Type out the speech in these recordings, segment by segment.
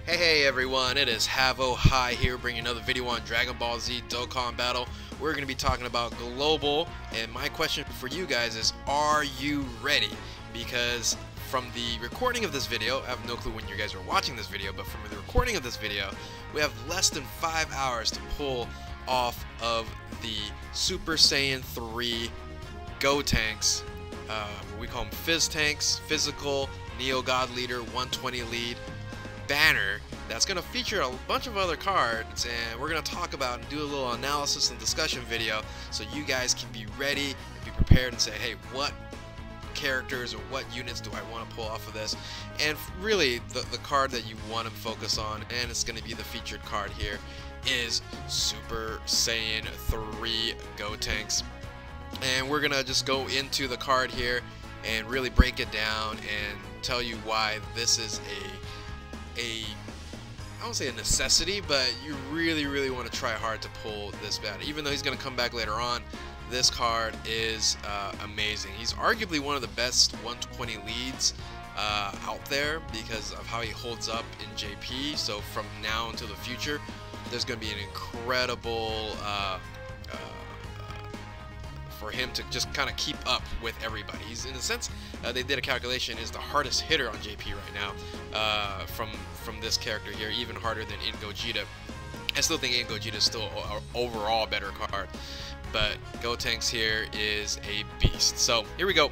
Hey everyone, it is Havo High here bringing another video on Dragon Ball Z Dokkan Battle. We're going to be talking about Global, and my question for you guys is, are you ready? Because from the recording of this video, I have no clue when you guys are watching this video, but from the recording of this video, we have less than 5 hours to pull off of the Super Saiyan 3 Gotenks, we call them Fizz Tanks, Physical, Neo God Leader, 120 Lead banner that's going to feature a bunch of other cards, and we're going to talk about and do a little analysis and discussion video so you guys can be ready and be prepared and say, hey, what characters or what units do I want to pull off of this? And really the card that you want to focus on, and it's going to be the featured card here, is Super Saiyan 3 Gotenks. And we're going to just go into the card here and really break it down and tell you why this is I won't say a necessity, but you really want to try hard to pull this banner. Even though he's going to come back later on, this card is amazing. He's arguably one of the best 120 leads out there because of how he holds up in JP. So from now until the future, there's going to be an incredible for him to just kind of keep up with everybody. He's, in a sense, they did a calculation, is the hardest hitter on JP right now from this character here, even harder than In Gogeta. I still think In Gogeta is still an overall better card, but Gotenks here is a beast. So here we go.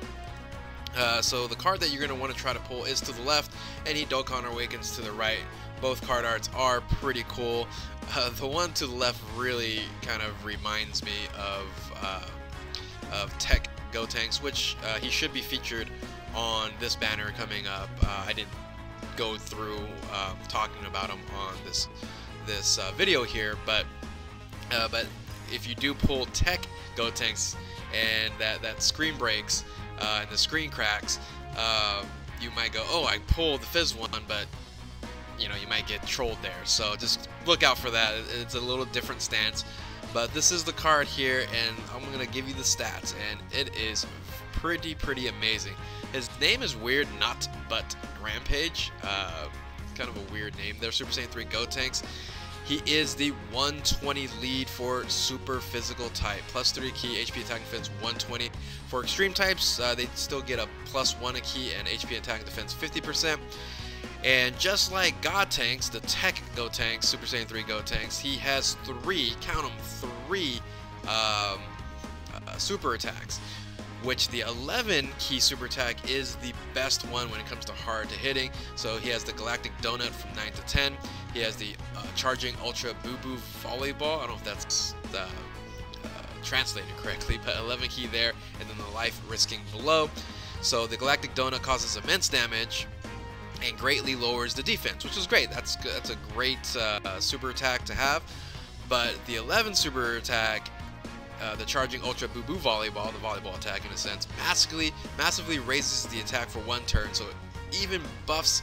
So the card that you're going to want to try to pull is to the left, and he Dokkan Awakens to the right. Both card arts are pretty cool. The one to the left really kind of reminds me of Tech Gotenks, which he should be featured on this banner coming up. I didn't go through talking about him on this video here, but if you do pull Tech Gotenks and that screen breaks and the screen cracks, you might go, oh, I pulled the Fizz one, but you know, you might get trolled there. So just look out for that. It's a little different stance. But this is the card here, and I'm going to give you the stats, and it is pretty amazing. His name is weird, Not But Rampage. Kind of a weird name there. Super Saiyan 3 Gotenks. He is the 120 lead for super physical type. +3 key, HP attack and defense 120. For extreme types, they still get a +1 a key and HP attack and defense 50%. And just like Gotenks, the Tech Gotenks, Super Saiyan 3 Gotenks, he has count them, three super attacks, which the 11 key super attack is the best one when it comes to hard to hitting. So he has the Galactic Donut from 9 to 10. He has the Charging Ultra Boo Boo Volleyball. I don't know if that's translated correctly, but 11 key there, and then the Life Risking below. So the Galactic Donut causes immense damage and greatly lowers the defense, which is great. That's a great super attack to have. But the 11 super attack, the Charging Ultra Boo Boo Volleyball, the volleyball attack in a sense, massively raises the attack for 1 turn, so it even buffs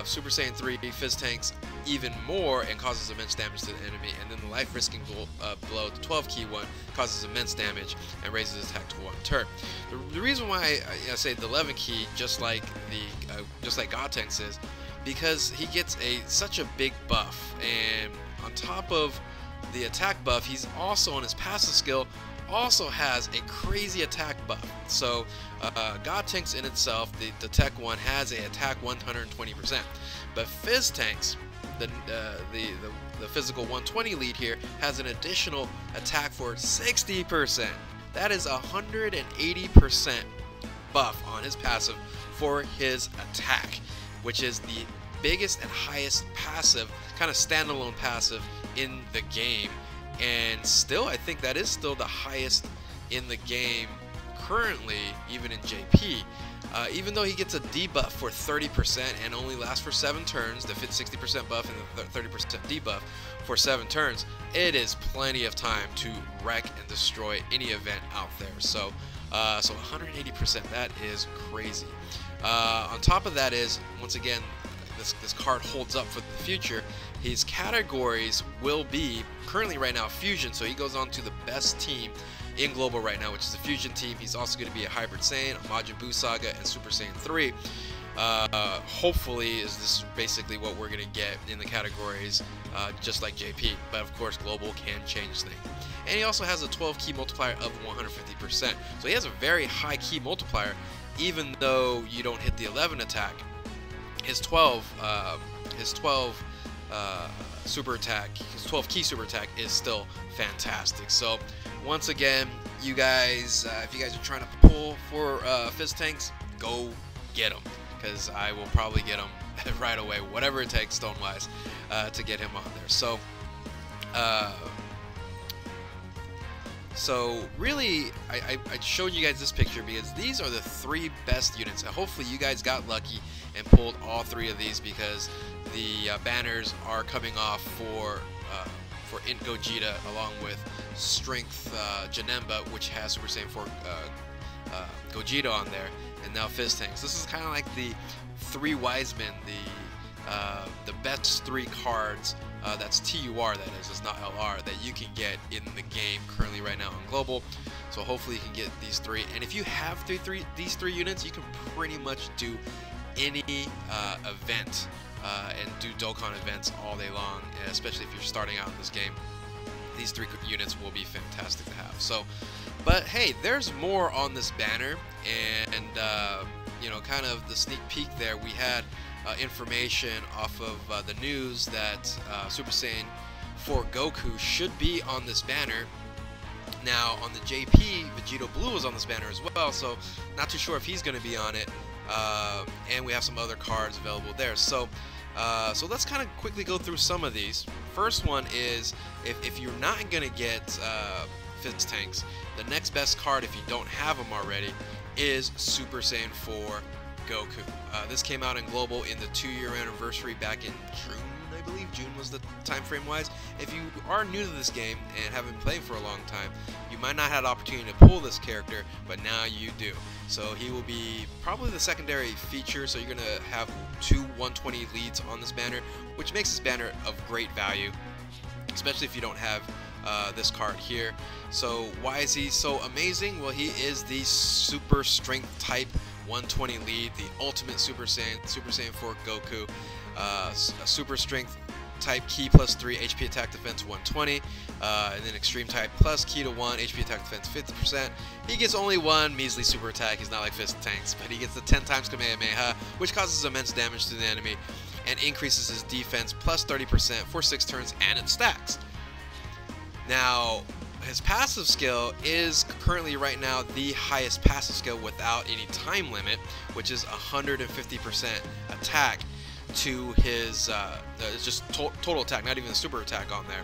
Super Saiyan 3 Fizz Tanks even more and causes immense damage to the enemy. And then the Life Risking below, the 12 key one, causes immense damage and raises his attack to 1 turn. The reason why I say the 11 key, just like Gotenks, is because he gets such a big buff, and on top of the attack buff, he's also on his passive skill also has a crazy attack buff. So Gotenks in itself, the tech one, has a attack 120%, but Fizz Tanks, the physical 120 lead here, has an additional attack for 60%. That is 180% buff on his passive for his attack, which is the biggest and highest passive, kind of standalone passive in the game. And still, I think that is still the highest in the game currently, even in JP. Even though he gets a debuff for 30% and only lasts for 7 turns, the 60% buff and the 30% debuff for 7 turns, it is plenty of time to wreck and destroy any event out there. So 180%, that is crazy. On top of that is, once again, this card holds up for the future. His categories will be, currently right now, Fusion, so he goes on to the best team in Global right now, which is the Fusion team. He's also going to be a Hybrid Saiyan, a Majin Buu Saga, and Super Saiyan 3. Hopefully, this is basically what we're gonna get in the categories, just like JP. But of course, global can change things. And he also has a 12 key multiplier of 150%. So he has a very high key multiplier, even though you don't hit the 11 attack. His 12 super attack, his 12 key super attack is still fantastic. So once again, you guys, if you guys are trying to pull for Fizz Tanks, go get him, because I will probably get him right away, whatever it takes stone-wise, to get him on there. So really, I showed you guys this picture because these are the 3 best units. Hopefully you guys got lucky and pulled all 3 of these, because the banners are coming off for Int Gogeta, along with Strength Janemba, which has Super Saiyan 4 Gogeta on there, and now Fizz Tanks. This is kind of like the 3 wise men, the best 3 cards. That's TUR, that is. It's not LR, that you can get in the game currently right now on global. So hopefully you can get these 3. And if you have these 3 units, you can pretty much do any event and do Dokkan events all day long, especially if you're starting out in this game. These 3 units will be fantastic to have. So, but hey, there's more on this banner, and you know, kind of the sneak peek there, we had information off of the news that Super Saiyan 4 Goku should be on this banner. Now on the JP, Vegeta Blue is on this banner as well, so not too sure if he's going to be on it. And we have some other cards available there. So let's kind of quickly go through some of these. First one is, if you're not going to get Fizz Tanks, the next best card, if you don't have them already, is Super Saiyan 4 Goku. This came out in global in the 2-year anniversary back in June, I believe. June was the time frame wise. If you are new to this game and haven't been playing for a long time, you might not have the opportunity to pull this character, but now you do. So he will be probably the secondary feature, so you're going to have 2 120 leads on this banner, which makes this banner of great value, especially if you don't have this card here. So why is he so amazing? Well, he is the super strength type 120 lead, the ultimate Super Saiyan 4 Goku, super strength type key plus 3 HP attack defense 120, and then extreme type plus key to 1 HP attack defense 50%. He gets only 1 measly super attack. He's not like Fizz Tanks, but he gets the 10 times Kamehameha, which causes immense damage to the enemy and increases his defense plus 30% for 6 turns, and it stacks. Now, his passive skill is currently right now the highest passive skill without any time limit, which is 150% attack to his just total attack, not even the super attack on there,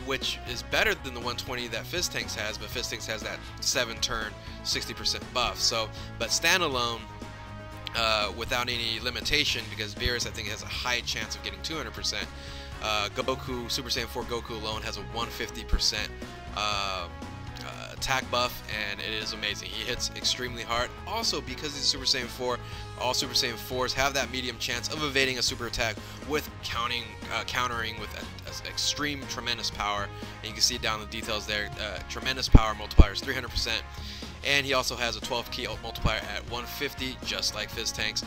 which is better than the 120 that Fizz Tanks has, but Fizz Tanks has that 7-turn 60% buff. So, but standalone, without any limitation, because Beerus, I think, has a high chance of getting 200%. Goku, Super Saiyan 4 Goku alone has a 150% attack buff, and it is amazing. He hits extremely hard. Also, because he's Super Saiyan 4, all Super Saiyan 4s have that medium chance of evading a super attack with countering with extreme tremendous power. And you can see down the details there, tremendous power multiplier is 300%. And he also has a 12 key multiplier at 150, just like Fizz Tanks.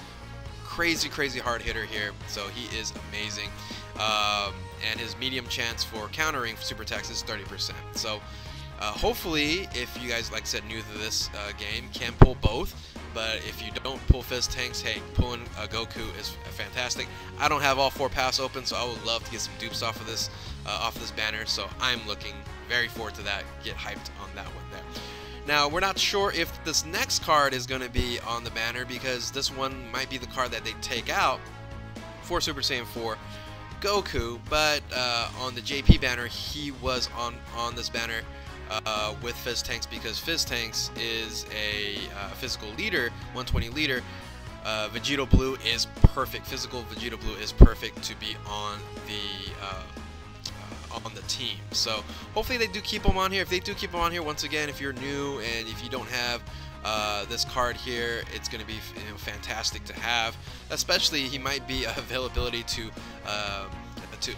Crazy hard hitter here, so he is amazing. And his medium chance for countering super attacks is 30%. So hopefully, if you guys, like I said, new to this game, can pull both. But if you don't pull Fizz Tanks, hey, pulling Goku is fantastic. I don't have all 4 paths open, so I would love to get some dupes off of this banner. So I'm looking very forward to that. Get hyped on that one there. Now, we're not sure if this next card is going to be on the banner, because this one might be the card that they take out for Super Saiyan 4 Goku, but on the JP banner, he was on this banner with Fizz Tanks, because Fizz Tanks is a physical leader, 120 leader. Vegeta Blue is perfect. Physical Vegeta Blue is perfect to be on the team. So hopefully they do keep him on here. If they do keep him on here, once again, if you're new and if you don't have this card here, it's going to be fantastic to have. Especially, he might be availability to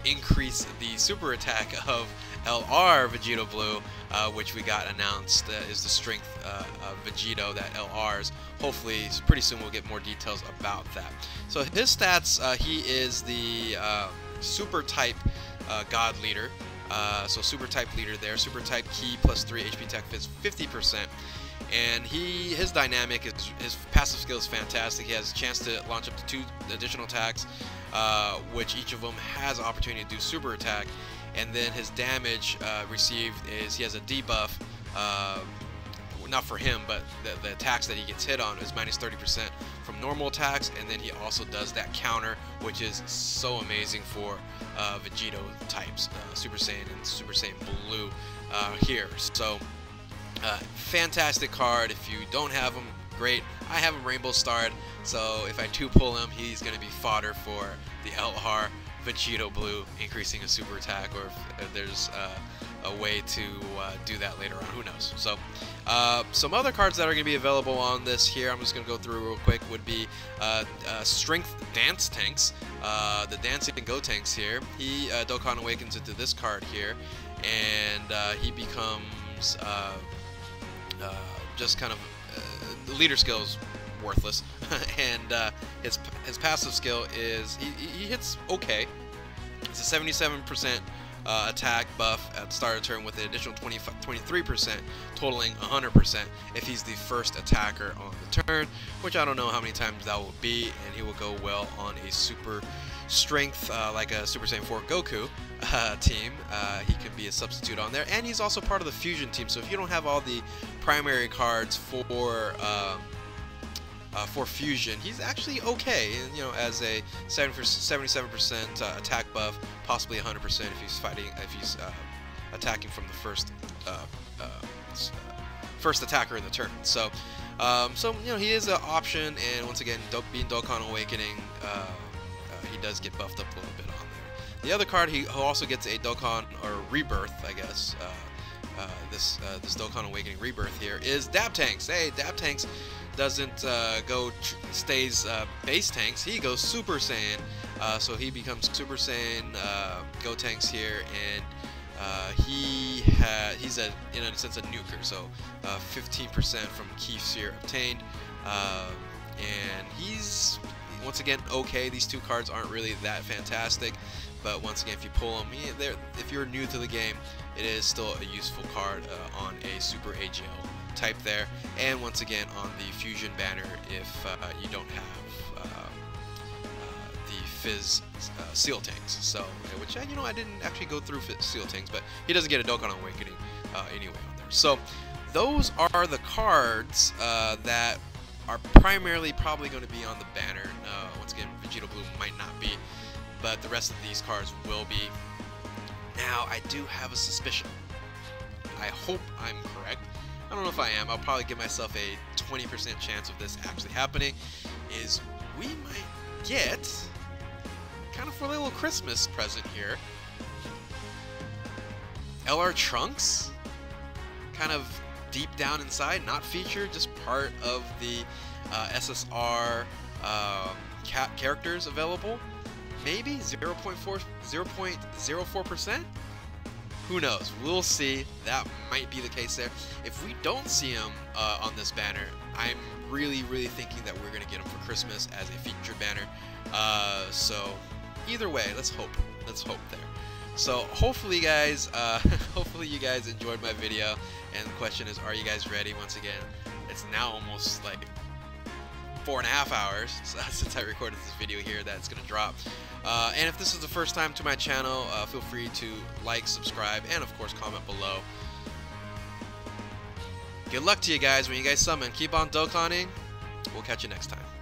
increase the super attack of LR Vegeta Blue, which we got announced is the strength Vegito that LRs. Hopefully, pretty soon we'll get more details about that. So his stats, he is the Super Type God Leader. So Super Type Leader there. Super Type Key plus 3 HP Tech Fizz 50%. And his dynamic, his passive skill is fantastic. He has a chance to launch up to 2 additional attacks, which each of them has an opportunity to do super attack. And then his damage received is he has a debuff, not for him, but the attacks that he gets hit on is minus 30% from normal attacks. And then he also does that counter, which is so amazing for Vegito types, Super Saiyan and Super Saiyan Blue here. So fantastic card. If you don't have him, great. I have him rainbow starred, so if I do pull him, he's going to be fodder for the LR Vegeta Blue, increasing his super attack, or if there's a way to do that later on, who knows. So some other cards that are going to be available on this here, I'm just going to go through real quick, would be Strength Dance Tanks, the Dancing Gotenks here. He Dokkan awakens into this card here, and he becomes just kind of the leader skill is worthless, and his passive skill is he hits okay. It's a 77% attack buff at the start of turn with an additional 23%, totaling 100% if he's the first attacker on the turn, which I don't know how many times that will be, and he will go well on a super strength like a Super Saiyan 4 Goku team. He can be a substitute on there, and he's also part of the fusion team, so if you don't have all the primary cards for fusion, he's actually okay, you know, as a 77% attack buff, possibly 100% if he's attacking from the first attacker in the turn. So you know, he is an option, and once again, being Dokkan Awakening, he does get buffed up a little bit on there. The other card, he also gets a Dokkan, or Rebirth, I guess. This Dokkan Awakening Rebirth here is Dab Tanks. Hey, Dab Tanks doesn't stays base tanks. He goes Super Saiyan, so he becomes Super Saiyan Gotenks here, and he's in a sense a nuker. So 15% from Key Sphere obtained, and he's once again okay. These two cards aren't really that fantastic, but once again, if you pull them, if you're new to the game, it is still a useful card on a Super AGL type there. And once again, on the Fusion banner, if you don't have the Fizz Seal Tanks. So, which I didn't actually go through Seal Tanks, but he doesn't get a Dokkan Awakening anyway on there. So those are the cards that are primarily probably going to be on the banner. Once again, Vegeta Blue might not be, but the rest of these cards will be. Now, I do have a suspicion. I hope I'm correct. I don't know if I am. I'll probably give myself a 20% chance of this actually happening. Is we might get kind of for a little Christmas present here, LR Trunks, kind of deep down inside, not featured, just part of the SSR characters available. Maybe 0.04%. Who knows? We'll see. That might be the case there. If we don't see him on this banner, I'm really thinking that we're going to get him for Christmas as a featured banner. So either way, let's hope. Let's hope there. So hopefully, guys, hopefully you guys enjoyed my video. And the question is, are you guys ready? Once again, it's now almost like 4.5 hours since I recorded this video here that's going to drop. And if this is the first time to my channel, feel free to like, subscribe, and of course comment below. Good luck to you guys when you guys summon. Keep on Dokkaning. We'll catch you next time.